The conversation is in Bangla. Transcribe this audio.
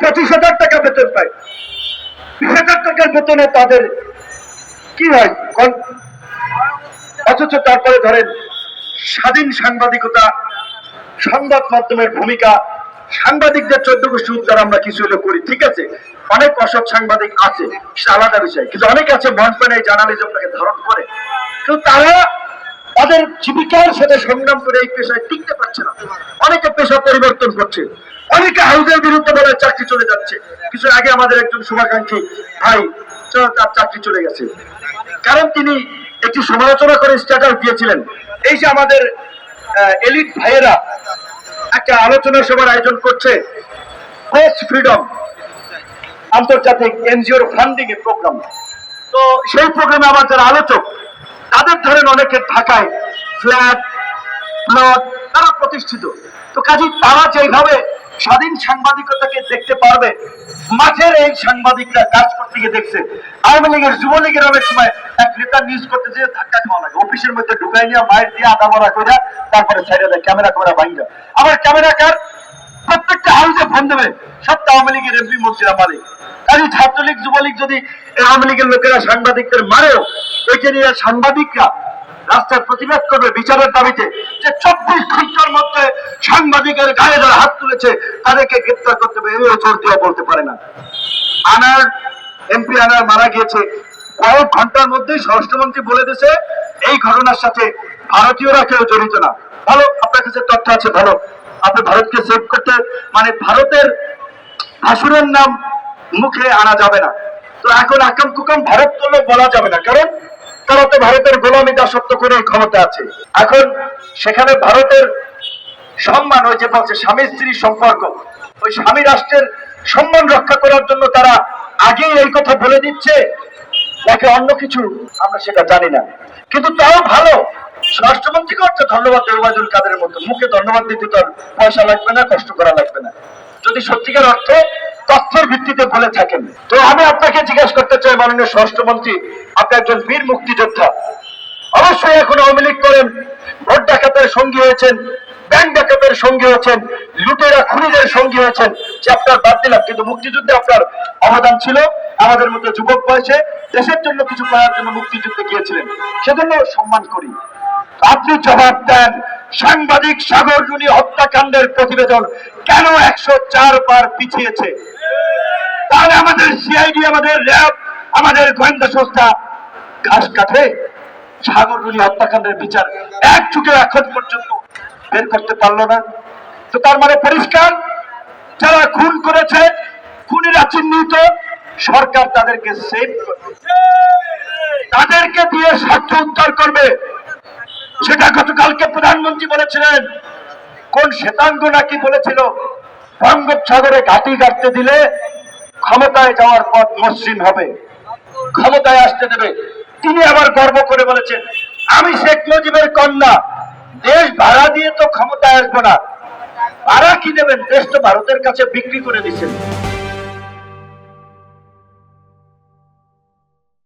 25,000 টাকা বেতন পায়। 20,000 টাকার বেতনে তাদের কি হয়? অথচ তারপরে ধরেন স্বাধীন সাংবাদিকতা, সংবাদ মাধ্যমের ভূমিকা, সাংবাদিকদের 14 গোষ্ঠী উদ্ধার আমরা কিছু হলে করি, ঠিক আছে। অনেক অসৎ সাংবাদিক আছে, সেটা আলাদা বিষয়, কিন্তু অনেকে আছে মন প্রাণে জার্নালিজমটাকে ধারণ করে, কিন্তু তারা তাদের জীবিকার সাথে সংগ্রাম করে এই পেশায় টিকতে পারছে না। অনেকে পেশা পরিবর্তন করছে, অনেকে হাউজের বিরুদ্ধে বলে চাকরি চলে যাচ্ছে। কিছু আগে আমাদের একজন শুভাকাঙ্ক্ষী ভাই তার চাকরি চলে গেছে, কারণ তিনি একটি সমালোচনা করে স্ট্যাটাস দিয়েছিলেন। এই যে আমাদের এলিট ভাইয়েরা একটা আলোচনা সভার আয়োজন করছে, প্রেস ফ্রিডম আন্তর্জাতিক এনজিওর ফান্ডিং এর প্রোগ্রাম। তো সেই প্রোগ্রামে আমার যারা আলোচক, তাদের ধরেন অনেকের ঢাকায় ফ্ল্যাট প্লট, তারা প্রতিষ্ঠিত। তো কাজে তারা যেভাবে স্বাধীন সাংবাদিকতাকে দেখতে পারবে, মাঠের এই সাংবাদিকরা কাজ করতে গিয়ে দেখছে। আওয়ামী লীগের, যুবলীগের অনেক সময় এক নেতা নিউজ করতে যেয়ে ধাক্কা খাওয়া লাগে, অফিসের মধ্যে ঢুকাই নিয়ে মায়ের দিয়ে আধা মরা করে তারপরে ছেড়ে দেয়, ক্যামেরা করে ভাঙ্গা। আবার ক্যামেরা কার প্রত্যেকটা হাউসে ফোন দেবে, সবটা আওয়ামী লীগের এমপি মন্ত্রীরা মারে। কাজে ছাত্রলীগ যুবলীগ যদি আওয়ামী লীগের লোকেরা সাংবাদিকদের মারেও, ওইটা নিয়ে সাংবাদিকরা রাস্তায় প্রতিবাদ করবে বিচারের দাবিতে, যে 24 ঘন্টার মধ্যে সাংবাদিকের গায়ে যারা হাত তুলেছে তাদেরকে গ্রেপ্তার করতে হবে, এই জোর দিয়ে বলতে পারে না। আনার এমপি আনার মারা গিয়েছে, কয়েক ঘন্টার মধ্যেই স্বরাষ্ট্রমন্ত্রী বলে দিয়েছে এই ঘটনার সাথে ভারতীয়রা কেউ জড়িত না। ভালো, আপনার কাছে তথ্য আছে, ভালো, আপনি ভারতকে সেভ করতে, মানে ভারতের ভাষণের নাম মুখে আনা যাবে না। তো এখন আকাম কুকাম ভারত করলেও বলা যাবে না, কারণ তারা তো ভারতের গোলামী দাসত্ব করে ক্ষমতা আছে। এখন সেখানে ভারতের সম্মান, ওই যে বলছে স্বামী স্ত্রীর সম্পর্ক, ওই স্বামী রাষ্ট্রের সম্মান রক্ষা করার জন্য তারা আগেই এই কথা বলে দিচ্ছে, তাকে অন্য কিছু আমরা সেটা জানি না। কিন্তু তাও ভালো, স্বরাষ্ট্রমন্ত্রীকে হচ্ছে ধন্যবাদ ওবায়দুল কাদেরের মতো, মুখে ধন্যবাদ দিতে তো পয়সা লাগবে না, কষ্ট করা লাগবে না, যদি সত্যিকার অর্থে তথ্যের ভিত্তিতে বলে থাকেন। তো আমি আপনাকে জিজ্ঞাসা করতে চাই, মাননীয় স্বরাষ্ট্রমন্ত্রী, আপনি একজন বীর মুক্তিযোদ্ধা, অবশ্যই এখন আওয়ামী লীগ করেন, ভোট ডাকাতের সঙ্গী হয়েছেন, ব্যাংক ডাকাতের সঙ্গী হয়েছেন, লুটেরা খুনিদের সঙ্গী হয়েছেন, যে আপনার বাদ দিলাম, কিন্তু মুক্তিযুদ্ধে আপনার অবদান ছিল। আমাদের মধ্যে যুবক বয়সে দেশের জন্য কিছু করার জন্য মুক্তিযুদ্ধে গিয়েছিলেন, সেজন্য সম্মান করি। আপনি জবাব দেন, সাংবাদিক সাগর রুনি হত্যাকাণ্ডের প্রতিবেদন কেন 104 বার পিছিয়েছে? তাহলে আমাদের সিআইডি, আমাদের র্যাব, আমাদের গোয়েন্দা সংস্থা ঘাস কাটে? সাগর রুনি হত্যাকাণ্ডের বিচার এক যুগে এখন পর্যন্ত বের করতে পারলো না। তো তার মানে পরিষ্কার, যারা খুন করেছে, খুনিরা চিহ্নিত, সরকার তাদেরকে সেভ করবে, তাদেরকে দিয়ে স্বার্থ উদ্ধার করবে। সেটা গতকালকে প্রধানমন্ত্রী বলেছিলেন, কোন শ্বেতাঙ্গ নাকি বলেছিল বঙ্গোপসাগরে ঘাঁটি গাড়তে দিলে ক্ষমতায় যাওয়ার পথ মসৃণ হবে, ক্ষমতায় আসতে দেবে। তিনি আবার গর্ব করে বলেছেন, আমি শেখ মুজিবের কন্যা, দেশ ভাড়া দিয়ে তো ক্ষমতায় আসবো না। ভাড়া কি দেবেন? দেশ তো ভারতের কাছে বিক্রি করে দিচ্ছেন।